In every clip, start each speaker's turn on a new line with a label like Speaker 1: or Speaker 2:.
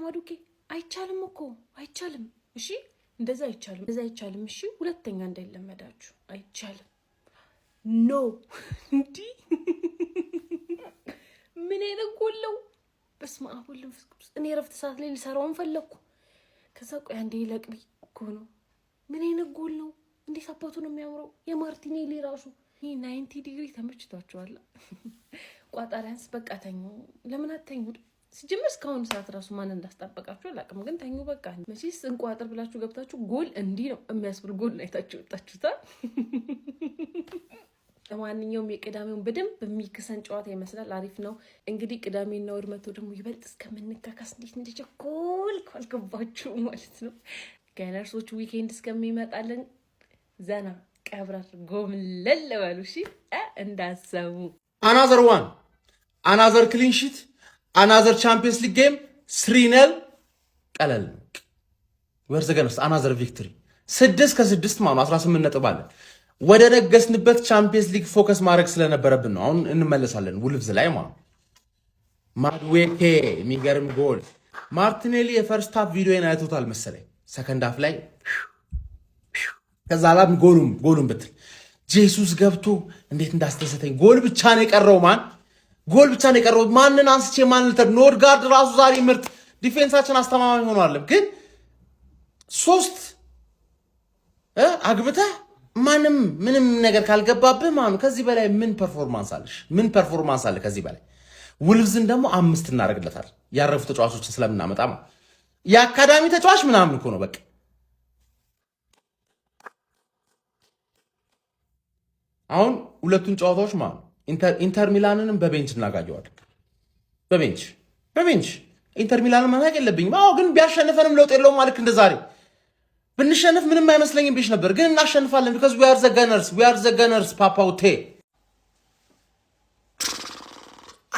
Speaker 1: ማዱኬ አይቻልም እኮ አይቻልም። እሺ እንደዛ አይቻልም። እሺ ሁለተኛ እንዳይለመዳችሁ አይቻልም። ኖ እንዲ ምን አይነጎለው በስመ አብ ወወልድ ወመንፈስ ቅዱስ። እኔ ረፍት ሰዓት ላይ ልሰራውን ፈለኩ። ከዛ ቆይ አንዴ ለቅቢ እኮ ነው። ምን አይነጎለው እንዴት አባቱ ነው የሚያምረው። የማርቲኔሊ ራሱ ይሄ 90 ዲግሪ ተመችቷቸዋል። ቋጣሪያንስ በቃ ተኙ። ለምን አተኙ? ሲጀምር እስካሁን ሰዓት ራሱ ማን እንዳስጠበቃችሁ አላውቅም፣ ግን ተኙ በቃ። መቼስ እንቋጥር ብላችሁ ገብታችሁ ጎል እንዲህ ነው የሚያስብል ጎል አይታችሁ ወጣችሁታል። ለማንኛውም የቅዳሜውን በደንብ የሚክሰን ጨዋታ ይመስላል። አሪፍ ነው። እንግዲህ ቅዳሜና እሑድ መቶ ደግሞ ይበልጥ እስከምንካካስ እንዴት እንደቸኮል ካልገባችሁ ማለት ነው። ጋይነርሶች ዊኬንድ እስከሚመጣልን ዘና ቀብረር ጎምለል በሉ እሺ፣ እንዳሰቡ
Speaker 2: አናዘር ዋን አናዘር ክሊን ሺት አናዘር ቻምፒየንስ ሊግ ጌም 3-0 ቀለል ወርዘገነስ አናዘር ቪክቶሪ 6-6 ማለት 18 ነጥብ አለ። ወደ ነገስንበት ቻምፒየንስ ሊግ ፎከስ ማድረግ ስለነበረብን ነው። አሁን እንመለሳለን ውልቭዝ ላይ ማለት ማድዌኬ የሚገርም ጎል። ማርቲኔሊ የፈርስት ሃፍ ቪዲዮን አይቶታል መሰለኝ። ሰከንድ ሃፍ ላይ ከዛ ላይ ጎሉን ብትል ጄሱስ ገብቶ እንዴት እንዳስተሰተኝ። ጎል ብቻ ነው የቀረው ጎል ብቻ ነው የቀረው። ማንን አንስቼ ማንን ልተር? ኖርጋርድ ራሱ ዛሬ ምርጥ ዲፌንሳችን አስተማማኝ ሆኗል። ግን 3 አግብተህ ምንም ነገር ካልገባብህ ከዚህ በላይ ምን ፐርፎርማንስ አለሽ? ምን ፐርፎርማንስ አለ ከዚህ በላይ? ውልቭዝን ደግሞ 5 እናደርግለታል። ያረፉ ተጫዋቾችን ስለምናመጣ የአካዳሚ ተጫዋች ምናምን እኮ ነው በቃ። አሁን ሁለቱን ጨዋታዎች ኢንተር ሚላንንም በቤንች እናጋየዋለን። በቤንች ኢንተር ሚላንን መናቅ የለብኝም። ግን ቢያሸንፈንም ለውጥ የለውም ማለት እንደ ዛሬ ብንሸንፍ ምንም አይመስለኝም ብዬሽ ነበር፣ ግን እናሸንፋለን። because we are the gunners ፓፓውቴ።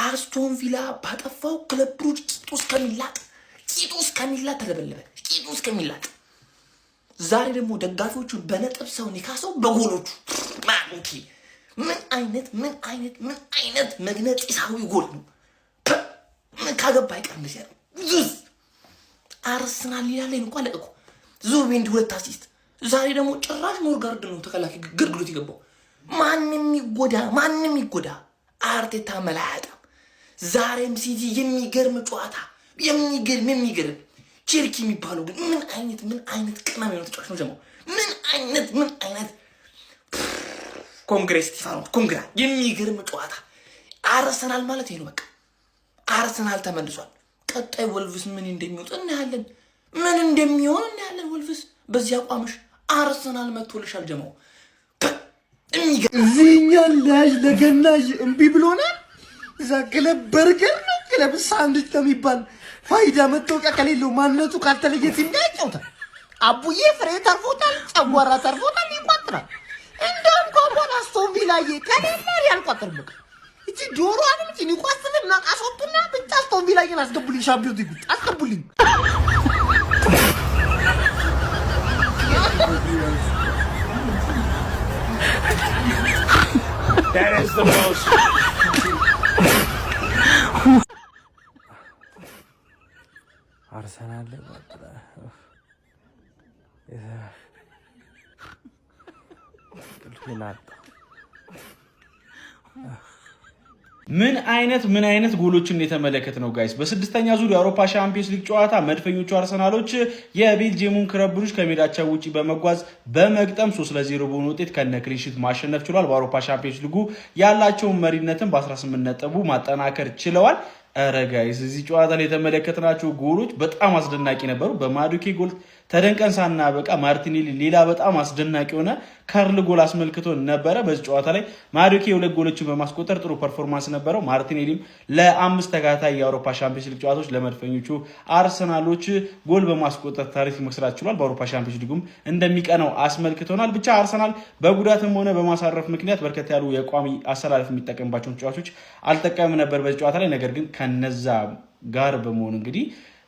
Speaker 2: አስቶን ቪላ ባጠፋው ክለብ ብሩጅ ቂጡ እስከሚላጥ ተለበለበ። ቂጡ እስከሚላጥ ዛሬ ደግሞ ደጋፊዎቹን በነጥብ ሰው ንካሰው በጎሎቹ ማንኪ ምን አይነት መግነጢሳዊ ጎል ነው! ምን ካገባ አይቀርም ያለው አርሰናል ይላል እንኳን ለቀቁ ዙቢንዲ 2 አሲስት። ዛሬ ደግሞ ጭራሽ ኖርጋርድ ነው ተከላካይ ግርግሩት ይገባው። ማንንም ይጎዳ አርቴታ መላጣ። ዛሬም ሲቲ የሚገርም ጨዋታ የሚገርም ቼልሲ የሚባለው ግን ምን አይነት ቅመም ነው ተጫዋች ነው ደግሞ ምን አይነት ኮንግሬስ ስቲፋኖ ኮንግራ የሚገርም ጨዋታ። አርሰናል ማለት ይሄ ነው በቃ። አርሰናል ተመልሷል። ቀጣይ ወልቭስ ምን እንደሚወጣ እናያለን። ምን እንደሚሆን እናያለን። ወልቭስ በዚህ አቋምሽ አርሰናል መጥቶልሻል ጀማው።
Speaker 3: እዚህኛው ላጅ ለገናዥ እምቢ ብሎናል። እዛ ክለብ በርገር ነው ክለብ ሳንድዊች ነው የሚባል ፋይዳ መታወቂያ ከሌለው ማንነቱ ካልተለየ ሲንዳይጫውታል። አቡዬ ፍሬ ተርፎታል፣ ጨጓራ ተርፎታል፣ ይቋጥራል። እንደውም ኮምቦን አስቶን ቪላዬ ከሌላ ያልቋጥርብቅ እቺ ጆሮአንም እቺ ንቋስልና አሶቱና ብቻ አስቶን ቪላዬን አስገቡልኝ። ሻምፒዮን ሊግ አስገቡልኝ።
Speaker 4: That is the most.
Speaker 5: አርሰናል
Speaker 4: ምን አይነት ጎሎችን የተመለከት ነው ጋይስ። በስድስተኛ ዙር የአውሮፓ ሻምፒዮንስ ሊግ ጨዋታ መድፈኞቹ አርሰናሎች የቤልጂየሙን ክለብ ብሩጅ ከሜዳቸው ውጪ በመጓዝ በመግጠም 3-0 በሆነ ውጤት ከነክሊንሺት ማሸነፍ ችሏል። በአውሮፓ ሻምፒዮንስ ሊጉ ያላቸውን መሪነትን በ18 ነጥብ ማጠናከር ችለዋል። አረ ጋይስ እዚህ ጨዋታ ላይ የተመለከትናቸው ጎሎች በጣም አስደናቂ ነበሩ። በማዱኬ ጎል ተደንቀን ሳናበቃ ማርቲኔሊ ሌላ በጣም አስደናቂ ሆነ ካርል ጎል አስመልክቶ ነበረ። በዚህ ጨዋታ ላይ ማዱኬ 2 ጎሎችን በማስቆጠር ጥሩ ፐርፎርማንስ ነበረው። ማርቲኔሊም ለ5 ተከታታይ የአውሮፓ ሻምፒዮንስ ሊግ ጨዋታዎች ለመድፈኞቹ አርሰናሎች ጎል በማስቆጠር ታሪክ መስራት ችሏል። በአውሮፓ ሻምፒዮንስ ሊጉም እንደሚቀነው አስመልክቶናል። ብቻ አርሰናል በጉዳትም ሆነ በማሳረፍ ምክንያት በርከት ያሉ የቋሚ አሰላለፍ የሚጠቀምባቸውን ተጫዋቾች አልጠቀምም ነበር በዚህ ጨዋታ ላይ። ነገር ግን ከነዛ ጋር በመሆን እንግዲህ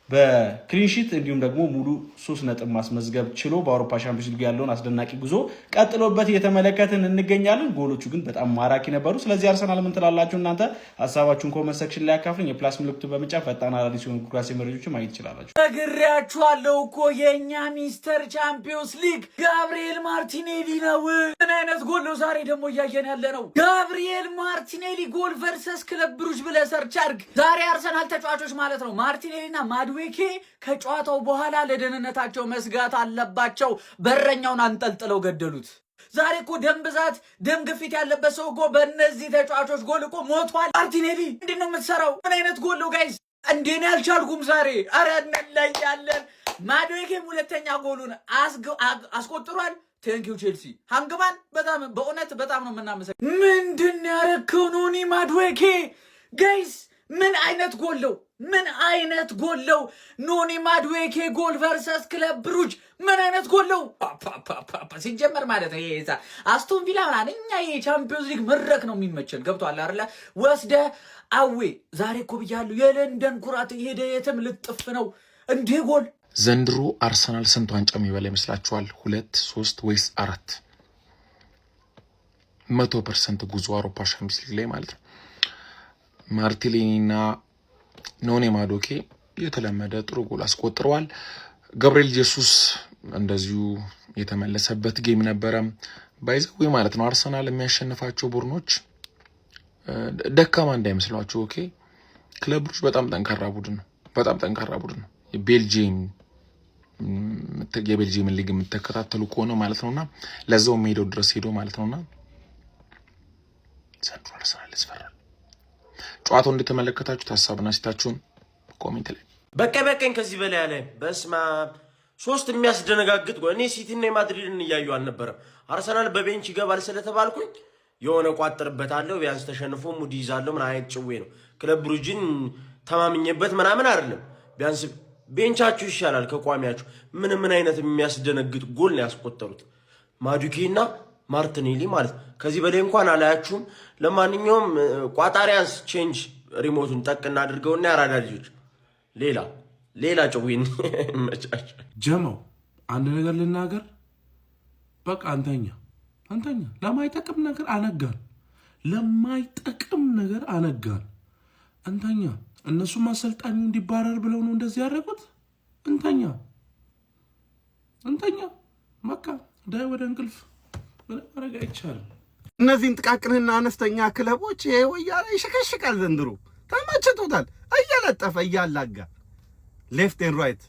Speaker 4: በክሊንሺት እንዲሁም ደግሞ ሙሉ 3 ነጥብ ማስመዝገብ ችሎ በአውሮፓ ሻምፒዮንስ ሊግ ያለውን አስደናቂ ጉዞ ቀጥሎበት እየተመለከትን እንገኛለን። ጎሎቹ ግን በጣም ማራኪ ነበሩ። ስለዚህ አርሰናል ምን ትላላችሁ እናንተ? ሀሳባችሁን ኮመንት ሴክሽን ላይ አካፍሉኝ። የፕላስ ምልክቱ በመጫን ፈጣን አዳዲስ የሆኑ ኳስ መረጃዎችን ማግኘት ትችላላችሁ።
Speaker 5: ነግሬያችኋለሁ እኮ የኛ ሚስተር ቻምፒዮንስ ሊግ ጋብሪኤል ማርቲኔሊ ነው። ምን አይነት ጎል ነው ዛሬ ደግሞ እያየን ያለ ነው። ጋብሪኤል ማርቲኔሊ ጎል ቨርሰስ ክለብ ብሩጅ ብለህ ሰርች አድርግ። ዛሬ አርሰናል ተጫዋቾች ማለት ነው ማርቲኔሊና ማድዌኬ ከጨዋታው በኋላ ለደህንነታቸው መስጋት አለባቸው። በረኛውን አንጠልጥለው ገደሉት። ዛሬ እኮ ደም ብዛት ደም ግፊት ያለበት ሰው እኮ በእነዚህ ተጫዋቾች ጎል እኮ ሞቷል። ማርቲኔሊ ምንድን ነው የምትሰራው? ምን አይነት ጎል ነው ጋይስ? እንዴት ነው ያልቻልኩም ዛሬ? አረ እንለያለን። ማድዌኬም ሁለተኛ ጎሉን አስቆጥሯል። ቴንኪው ቼልሲ ሃንግማን በጣም በእውነት በጣም ነው የምናመሰግነው። ምንድን ያረከው ኖኒ ማድዌኬ ጋይስ? ምን አይነት ጎል ነው? ምን አይነት ጎል ነው? ኖኒ ማድዌኬ ጎል ቨርሰስ ክለብ ብሩጅ ምን አይነት ጎል ነው? ሲጀመር ማለት ነው ይሄ አስቶን ቪላ ምናምን እኛ ይሄ ቻምፒዮንስ ሊግ መድረክ ነው የሚመቸን። ገብቷል አይደለ? ወስደ አዌ ዛሬ እኮ ብያለሁ የለንደን ኩራት ሄደ የትም ልጥፍ ነው እንዴ ጎል።
Speaker 6: ዘንድሮ አርሰናል ስንት ዋንጫ የሚበላ ይመስላችኋል? 2 3 ወይስ 4? 100% ጉዞ አውሮፓ ሻምፒዮንስ ሊግ ላይ ማለት ነው። ማርቲኔሊና ኖኒ ማዱዌኬ የተለመደ ጥሩ ጎል አስቆጥረዋል። ገብርኤል ጄሱስ እንደዚሁ የተመለሰበት ጌም ነበረ። ባይዘው ማለት ነው አርሰናል የሚያሸንፋቸው ቡድኖች ደካማ እንዳይመስሏቸው። ኦኬ ክለብ ብሩጅ በጣም ጠንካራ ቡድን ነው። በጣም ጠንካራ ቡድን ነው። የቤልጂየም ሊግ የምትከታተሉ ከሆነ ማለት ነውና ለዛው ሜዳው ድረስ ሄዶ ማለት ነውና ዘንድሮ አርሰናል ያስፈራል። ጨዋታው እንደተመለከታችሁ ሐሳብና አስተያየታችሁን ኮሜንት ላይ
Speaker 3: በቀኝ ከዚህ በላይ ያለ በስማ 3 የሚያስደነጋግጥ እኔ ሲቲና ማድሪድን እያዩ አልነበረም። አርሰናል በቤንች ይገባል ስለተባልኩኝ የሆነ ቋጥርበታለሁ ቢያንስ ተሸንፎ ሙድ ይዛለሁ ምን አይነት ጭዌ ነው። ክለብ ብሩጅን ተማምኜበት ምናምን አይደለም። ቢያንስ ቤንቻችሁ ይሻላል ከቋሚያችሁ። ምን አይነት የሚያስደነግጥ ጎል ነው ያስቆጠሩት ማዱዌኬና ማርቲኔሊ ማለት ከዚህ በላይ እንኳን አላያችሁም። ለማንኛውም ቋጣሪያንስ ቼንጅ ሪሞቱን ጠቅ እናድርገውና ያራዳ ልጆች ሌላ ጨዊን መጫጭ
Speaker 7: ጀማው አንድ ነገር ልናገር። በቃ አንተኛ ለማይጠቅም ነገር አነጋን አንተኛ። እነሱም አሰልጣኙ እንዲባረር ብለው ነው እንደዚህ ያደረጉት። እንተኛ በቃ ዳይ ወደ እንቅልፍ ማድረግ አይቻልም።
Speaker 3: እነዚህን ጥቃቅንና አነስተኛ ክለቦች ይሄ ወያኔ ይሸከሽቃል። ዘንድሮ ተመችቶታል። እያለጠፈ እያላጋ ሌፍት ኤንድ ራይት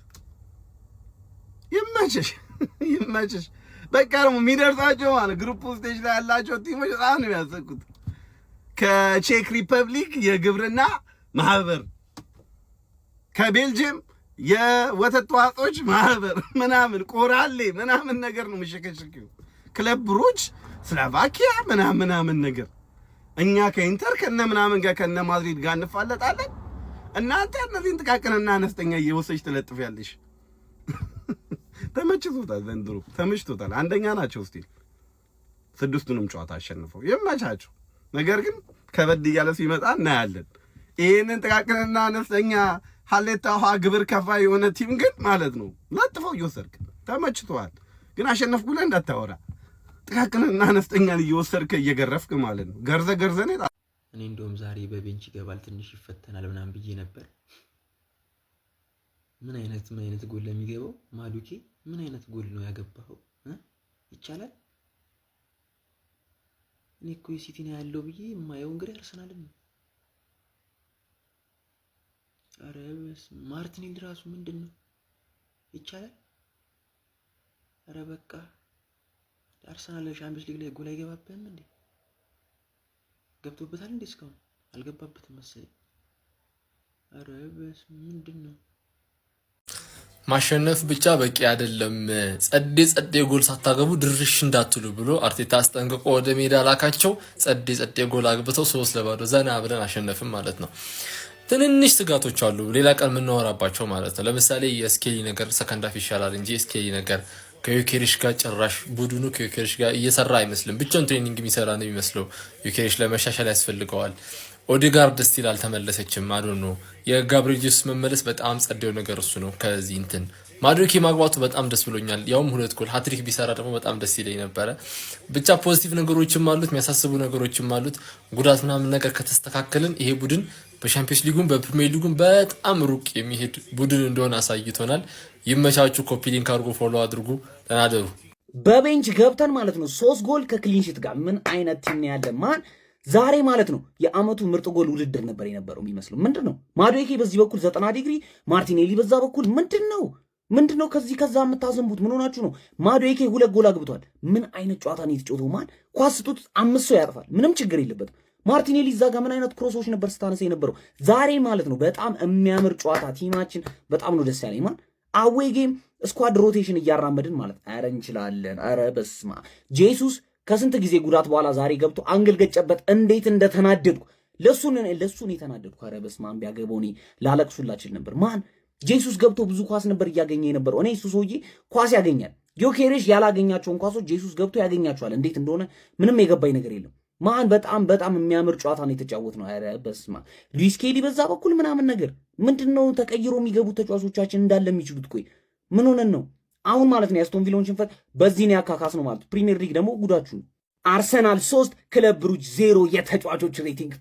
Speaker 3: ይመችሽ። በቃ ደግሞ የሚደርሳቸው ማለት ግሩፕ ስቴጅ ላይ ያላቸው ቲሞች በጣም ነው የሚያሰቁት። ከቼክ ሪፐብሊክ የግብርና ማህበር፣ ከቤልጅየም የወተት ተዋጽኦች ማህበር ምናምን ቆራሌ ምናምን ነገር ነው የሚሸከሽከው። ክለብ ብሩጅ ስሎቫኪያ ምናምን ነገር። እኛ ከኢንተር ከነ ምናምን ጋር ከነ ማድሪድ ጋር እንፋለጣለን። እናንተ እነዚህን ጥቃቅንና አነስተኛ እየወሰጅ ትለጥፊያለሽ። ተመችቶታል። ዘንድሮ ተመችቶታል። አንደኛ ናቸው ስቲል 6ቱንም ጨዋታ አሸንፈው ይመቻቸው። ነገር ግን ከበድ እያለ ሲመጣ እናያለን። ይህንን ጥቃቅንና አነስተኛ ሀሌታ ውሃ ግብር ከፋይ የሆነ ቲም ግን ማለት ነው ለጥፈው እየወሰድክ ተመችቶሃል። ግን አሸነፍኩ ብለህ እንዳታወራ። ጥቃቅንና አነስተኛን እየወሰድክ እየገረፍክ ማለት ነው። ገርዘኔ
Speaker 8: እኔ እንደውም ዛሬ በቤንች ይገባል ትንሽ ይፈተናል ምናምን ብዬ ነበር። ምን አይነት ጎል ለሚገባው ማዱዌኬ ምን አይነት ጎል ነው ያገባው? ይቻላል። እኔ እኮ ሲቲ ነው ያለው ብዬ የማየው እንግዲህ አርሰናልን ነው። ኧረ ማርቲኔሊ ራሱ ምንድን ነው ይቻላል። ኧረ በቃ አርሰናል ሻምፒዮንስ ሊግ ላይ ጎል አይገባብህም እንዴ? ገብቶበታል እንዴ? እስካሁን አልገባበትም መሰለኝ። ኧረ ምንድን ነው?
Speaker 9: ማሸነፍ ብቻ በቂ አይደለም። ጸዴ ጎል ሳታገቡ ድርሽ እንዳትሉ ብሎ አርቴታ አስጠንቅቆ ወደ ሜዳ ላካቸው። ጸዴ ጎል አግብተው 3-0 ዘና ብለን አሸነፍም ማለት ነው። ትንንሽ ስጋቶች አሉ ሌላ ቀን የምናወራባቸው ማለት ነው። ለምሳሌ የስኬሊ ነገር ሰከንድ ሃፍ ይሻላል እንጂ የስኬሊ ነገር ከዩኬሪሽ ጋር ጭራሽ ቡድኑ ከዩኬሪሽ ጋር እየሰራ አይመስልም። ብቻውን ትሬኒንግ የሚሰራ ነው የሚመስለው። ዩኬሪሽ ለመሻሻል ያስፈልገዋል። ኦዴጋርድ ስቲል አልተመለሰችም። አዶኖ የጋብሪኤል ጄሱስ መመለስ በጣም ጸደው ነገር እሱ ነው። ከዚህ እንትን ማዱኬ ማግባቱ በጣም ደስ ብሎኛል። ያውም 2 ጎል ሃትሪክ ቢሰራ ደግሞ በጣም ደስ ይለኝ ነበረ። ብቻ ፖዚቲቭ ነገሮችም አሉት፣ የሚያሳስቡ ነገሮችም አሉት። ጉዳት ምናምን ነገር ከተስተካከልን ይሄ ቡድን በሻምፒዮንስ ሊጉም በፕሪሚየር ሊጉም በጣም ሩቅ የሚሄድ ቡድን እንደሆነ አሳይቶናል። ይመቻቹ። ኮፒ ሊንክ አድርጎ ፎሎ አድርጉ። ተናደሩ።
Speaker 3: በቤንች ገብተን ማለት ነው 3 ጎል ከክሊንሺት ጋር ምን አይነት ቲም ነው ያለ ማን ዛሬ ማለት ነው የአመቱ ምርጥ ጎል ውድድር ነበር የነበረው የሚመስለው። ምንድነው ማዱኬ በዚህ በኩል 90 ዲግሪ፣ ማርቲኔሊ በዛ በኩል ምንድነው ከዚህ ከዛ የምታዘንቡት ምን ሆናችሁ ነው? ማዱኬ 2 ጎል አግብቷል። ምን አይነት ጨዋታ ነው የተጫወተው? ማን ኳስ ስጡት 5 ሰው ያርፋል፣ ምንም ችግር የለበትም። ማርቲኔሊ እዛ ጋር ምን አይነት ክሮሶች ነበር ስታነሳ የነበረው ዛሬ ማለት ነው። በጣም የሚያምር ጨዋታ፣ ቲማችን በጣም ነው ደስ ያለኝ። ማን አዌ ጌም ስኳድ ሮቴሽን እያራመድን ማለት አረ እንችላለን። አረ በስማ ጄሱስ ከስንት ጊዜ ጉዳት በኋላ ዛሬ ገብቶ አንግል ገጨበት። እንዴት እንደተናደድኩ ለሱን የተናደድኩ። አረ በስማ ቢያገበው እኔ ላለቅሱላችል ነበር። ማን ጄሱስ ገብቶ ብዙ ኳስ ነበር እያገኘ የነበረው። እኔ እሱ ሰውዬ ኳስ ያገኛል። ጊዮኬሬሽ ያላገኛቸውን ኳሶች ጄሱስ ገብቶ ያገኛቸዋል። እንዴት እንደሆነ ምንም የገባኝ ነገር የለም። ማን በጣም የሚያምር ጨዋታ ነው የተጫወት ነው። አረ በስማ ሉዊስ ኬሊ በዛ በኩል ምናምን ነገር ምንድነው ተቀይሮ የሚገቡት ተጫዋቾቻችን እንዳለ የሚችሉት ቆይ ምን ሆነን ነው አሁን ማለት ነው? የአስቶን ቪላውን ሽንፈት በዚህ ነው ያካካስ ነው ማለት። ፕሪሚየር ሊግ ደግሞ ጉዳችሁ ነው። አርሰናል 3 ክለብ ብሩጅ 0 የተጫዋቾች ሬቲንግ።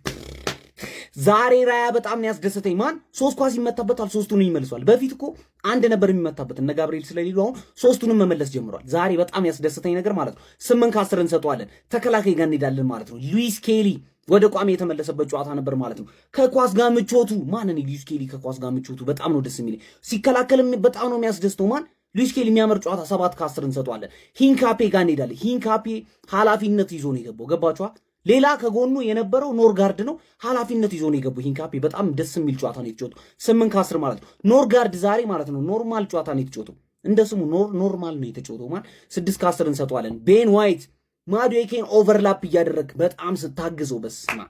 Speaker 3: ዛሬ ራያ በጣም ነው ያስደሰተኝ። ማን 3 ኳስ ይመታበታል፣ 3ቱን ይመልሷል። በፊት እኮ 1 ነበር የሚመታበት እነ ጋብሪኤል ስለሌሉ አሁን 3ቱንም መመለስ ጀምሯል። ዛሬ በጣም ያስደሰተኝ ነገር ማለት ነው 8 ከ10 እንሰጠዋለን። ተከላካይ ጋር እንሄዳለን ማለት ነው። ሉዊስ ኬሊ ወደ ቋሚ የተመለሰበት ጨዋታ ነበር ማለት ነው። ከኳስ ጋር ምቾቱ ማንን ሉዊስ ኬሊ ከኳስ ጋር ምቾቱ በጣም ነው ደስ የሚለኝ። ሲከላከልም በጣም ነው የሚያስደስተው። ማን ሉዊስ ኬሊ የሚያምር ጨዋታ 7 ከ10 እንሰጠዋለን። ሂንካፔ ጋር እንሄዳለን። ሂንካፔ ኃላፊነት ይዞ ነው የገባው። ገባችኋ? ሌላ ከጎኑ የነበረው ኖርጋርድ ነው። ኃላፊነት ይዞ ነው የገባው። ሂንካፔ በጣም ደስ የሚል ጨዋታ ነው የተጫወተው። 8 ከ10 ማለት ነው። ኖርጋርድ ዛሬ ማለት ነው ኖርማል ጨዋታ ነው የተጫወተው። እንደ ስሙ ኖርማል ነው የተጫወተው። ማለት 6 ከ10 እንሰጠዋለን። ቤን ዋይት ማዱኬን ኦቨርላፕ እያደረግ በጣም ስታግዘው በስማ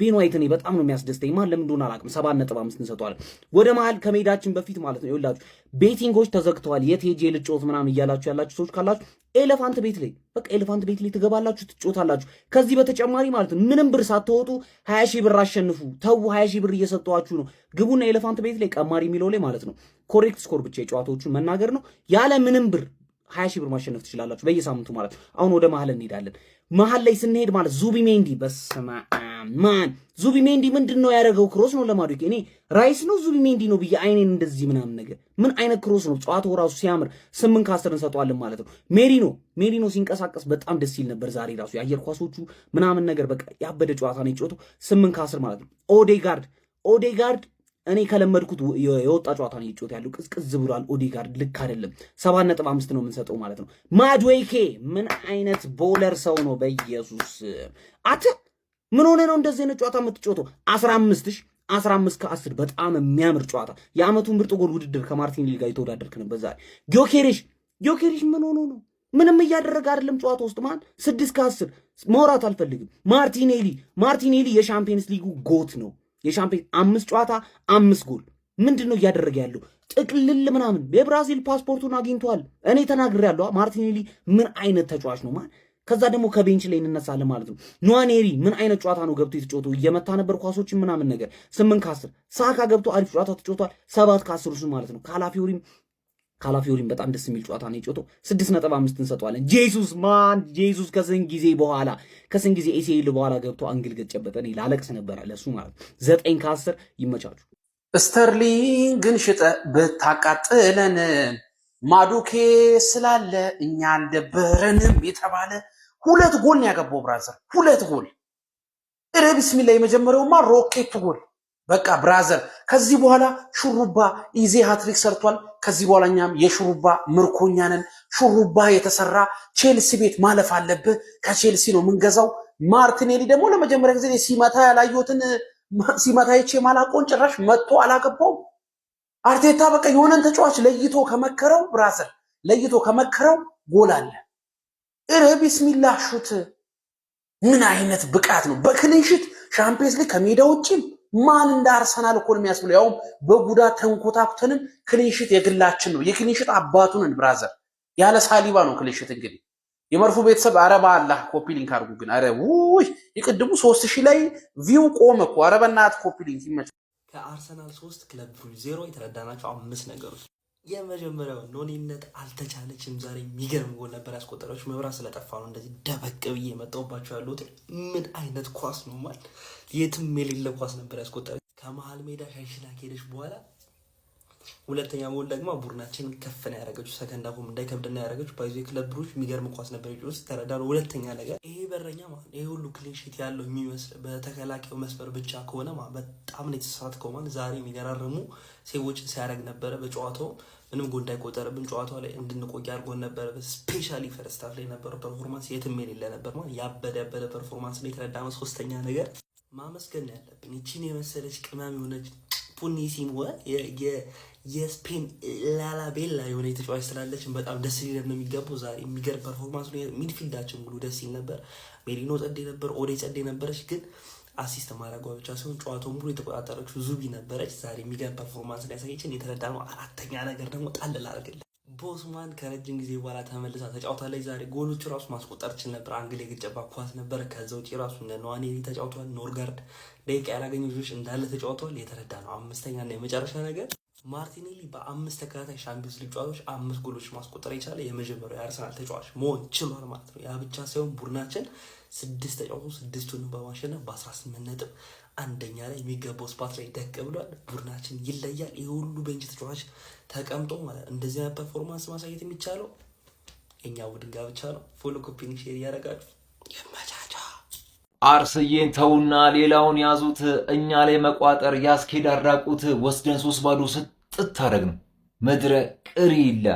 Speaker 3: ቤን ዋይት እኔ በጣም ነው የሚያስደስተኝ። ማን ለምን እንደሆነ አላውቅም። 7.5 እንሰጠዋለን። ወደ መሀል ከሜዳችን በፊት ማለት ነው ይኸውላችሁ ቤቲንጎች ተዘግተዋል። የት ሄጄ ልጮት ምናምን እያላችሁ ያላችሁ ሰዎች ካላችሁ ኤሌፋንት ቤት ላይ በቃ ኤሌፋንት ቤት ላይ ትገባላችሁ፣ ትጮታላችሁ። ከዚህ በተጨማሪ ማለት ነው ምንም ብር ሳትወጡ 20 ሺህ ብር አሸንፉ። ተው 20 ሺህ ብር እየሰጠዋችሁ ነው። ግቡና ኤሌፋንት ቤት ላይ ቀማሪ የሚለው ላይ ማለት ነው ኮሬክት ስኮር ብቻ የጨዋታዎቹን መናገር ነው። ያለ ምንም ብር 20 ሺህ ብር ማሸነፍ ትችላላችሁ በየሳምንቱ ማለት ነው። አሁን ወደ መሀል እንሄዳለን። መሀል ላይ ስንሄድ ማለት ዙቢሜንዲ በስማ ማን ዙቢሜንዲ ምንድነው ያደረገው? ክሮስ ነው ለማዱኬ። እኔ ራይስ ነው ዙቢሜንዲ ነው ብዬ አይኔን እንደዚህ ምናምን ነገር ምን አይነት ክሮስ ነው? ጨዋታው ራሱ ሲያምር 8 ከ10 እንሰጠዋለን ማለት ነው። ሜሪኖ ሲንቀሳቀስ በጣም ደስ ይል ነበር ዛሬ ራሱ የአየር ኳሶቹ ምናምን ነገር በቃ ያበደ ጨዋታ ነው የጨዋታው 8 ከ10 ማለት ነው። ኦዴጋርድ እኔ ከለመድኩት የወጣ ጨዋታ ነው እየጮት ያለው። ቅዝቅዝ ብሏል ኦዴጋርድ። ልክ አይደለም። 7.5 ነው የምንሰጠው ማለት ነው። ማዱኬ ምን አይነት ቦለር ሰው ነው በኢየሱስ አተ ምን ሆነ ነው እንደዚህ አይነት ጨዋታ የምትጮተው? 15 ከ10 በጣም የሚያምር ጨዋታ። የአመቱ ምርጥ ጎል ውድድር ከማርቲኔሊ ጋር የተወዳደርክ ነበር ዛሬ። ጊዮኬሬሽ ምን ሆኖ ነው? ምንም እያደረገ አይደለም ጨዋታ ውስጥ ማን 6 ከ10 ማውራት አልፈልግም። ማርቲኔሊ የሻምፒየንስ ሊጉ ጎት ነው። የሻምፒየን 5 ጨዋታ 5 ጎል ምንድነው እያደረገ ያለው? ጥቅልል ምናምን የብራዚል ፓስፖርቱን አግኝቷል። እኔ ተናግሬያለሁ። ማርቲኔሊ ምን አይነት ተጫዋች ነው ማን። ከዛ ደግሞ ከቤንች ላይ እንነሳለን ማለት ነው። ኗኔሪ ምን አይነት ጨዋታ ነው ገብቶ የተጫወተው? እየመታ ነበር ኳሶችን ምናምን ነገር 8 ከ10 ሳካ ገብቶ አሪፍ ጨዋታ ተጫውቷል። 7 ከ10 እሱ ማለት ነው። ካላፊዮሪም በጣም ደስ የሚል ጨዋታ ነው የጫወተው። 6.5 እንሰጠዋለን። ጄሱስ ከስንት ጊዜ ኤሲኤል በኋላ ገብቶ አንግል ገጨበት። እኔ ላለቅስ ነበር ለሱ ማለት 9 ከ10 ይመቻችሁ።
Speaker 10: ስተርሊንግን ሽጠ ብታቃጥለን ማዱኬ ስላለ እኛ አልደበረንም የተባለ 2 ጎል ነው ያገባው ብራዘር። 2 ጎል እረ ቢስሚላ። የመጀመሪያውማ ሮኬት ጎል በቃ ብራዘር። ከዚህ በኋላ ሹሩባ ኢዜ ሃትሪክ ሰርቷል። ከዚህ በኋላ እኛም የሹሩባ ምርኮኛ ነን። ሹሩባ የተሰራ ቼልሲ ቤት ማለፍ አለብህ። ከቼልሲ ነው የምንገዛው። ማርቲኔሊ ደግሞ ለመጀመሪያ ጊዜ ሲመታ ያላየሁትን ሲመታ ይቼ ማላቆን ጭራሽ መጥቶ አላገባው። አርቴታ በቃ የሆነን ተጫዋች ለይቶ ከመከረው ብራዘር ለይቶ ከመከረው ጎል አለ። እረ ቢስሚላህ ሹት። ምን አይነት ብቃት ነው! በክሊንሺት ሻምፒየንስ ሊግ ከሜዳ ውጪም ማን እንደ አርሰናል እኮ ነው የሚያስብለው። ያውም በጉዳት ተንኮታኩተንም ክሊንሺት የግላችን ነው። የክሊንሺት አባቱንን ብራዘር ያለ ሳሊባ ነው ክሊንሺት። እንግዲህ የመርፉ ቤተሰብ አረባ አላህ ኮፒ ሊንክ አድርጉ። ግን አረ ውይ ይቅድሙ 3000 ላይ ቪው ቆመ እኮ። አረ በእናትህ ኮፒ ሊንክ ይመች።
Speaker 8: ከአርሰናል 3 ክለብ ብሩጅ 0 የተረዳናቸው 5 ነገሮች። የመጀመሪያው ኖኒነት አልተቻለችም። ዛሬ የሚገርም ጎል ነበር ያስቆጠረች። መብራት ስለጠፋ ነው እንደዚህ ደበቅ ብዬ የመጣሁባቸው ያሉት። ምን አይነት ኳስ ነው ማለት የትም የሌለ ኳስ ነበር ያስቆጠረች። ከመሀል ሜዳ ሻሽና ከሄደች በኋላ ሁለተኛ ጎል ደግሞ ቡድናችን ከፍ ነው ያደረገችው። ሰከንድ አፉም እንዳይከብድና ያደረገችው ባይዞ ክለብ ብሩጅ የሚገርም ኳስ ነበር ውስጥ ተረዳነው። ሁለተኛ ነገር ይሄ በረኛ ማለት ይሄ ሁሉ ክሊን ሺት ያለው የሚመስል በተከላካዩ መስመር ብቻ ከሆነ በጣም ነው የተሳሳተው ማለት ዛሬ የሚገራርሙ ሴዎችን ሲያደርግ ነበረ። በጨዋታው ምንም ጎል እንዳይቆጠርብን ጨዋታው ላይ እንድንቆይ አድርጎን ነበረ። ስፔሻሊ ፈርስት ሃፍ ላይ ነበረው ፐርፎርማንስ የትም የሌለ ነበር ማለት ያበደ ፐርፎርማንስ ነው የተረዳነው። ሶስተኛ ነገር ማመስገን ያለብን ይቺን የመሰለች ቅመም የሆነች ፑኒሲሞ የስፔን ላላቤላ የሆነ የተጫዋች ስላለችን በጣም ደስ ሊለን ነው የሚገባው። ዛሬ የሚገርም ፐርፎርማንስ ነው። ሚድፊልዳችን ሙሉ ደስ ይል ነበር። ሜሪኖ ጸዴ ነበር፣ ኦዴ ጸዴ ነበረች። ግን አሲስት ማድረጓ ብቻ ሲሆን ጨዋታውን ሙሉ የተቆጣጠረችው ዙቢ ነበረች። ዛሬ የሚገርም ፐርፎርማንስ ሊያሳየችን የተረዳነው። አራተኛ ነገር ደግሞ ጣል ላደርግልን ቦስማን ከረጅም ጊዜ በኋላ ተመልሳ ተጫውታለች። ዛሬ ጎሎቹ ራሱ ማስቆጠር ችል ነበር። አንግል የገጨባ ኳስ ነበር። ከዛ ውጪ ራሱ እነ ነዋኔሪ ተጫውተዋል። ኖርጋርድ ደቂቃ ያላገኙ ልጆች እንዳለ ተጫውተዋል። የተረዳነው አምስተኛና የመጨረሻ ነገር ማርቲኔሊ በ5 ተከታታይ ሻምፒዮንስ ሊግ ጨዋታዎች 5 ጎሎች ማስቆጠር የቻለ የመጀመሪያው የአርሰናል ተጫዋች መሆን ችሏል ማለት ነው። ያ ብቻ ሳይሆን ቡድናችን 6 ተጫውቶ 6ቱን በማሸነፍ በ18 ነጥብ አንደኛ ላይ የሚገባው ስፓት ላይ ደቅ ብሏል። ቡድናችን ይለያል። ይሄ ሁሉ ቤንች ተጫዋች ተቀምጦ ማለት እንደዚህ አይነት ፐርፎርማንስ ማሳየት የሚቻለው የኛ ቡድን ጋር ብቻ ነው። ፎሎ ኮፒንግ ሼር እያደረጋችሁ ይመቻቻ።
Speaker 11: አርስዬን ተውና ሌላውን ያዙት። እኛ ላይ መቋጠር ያስኬዳል ራቁት። ወስደን 3-0 ስጥት ታደርግ ነው ምድረ ቅሪላ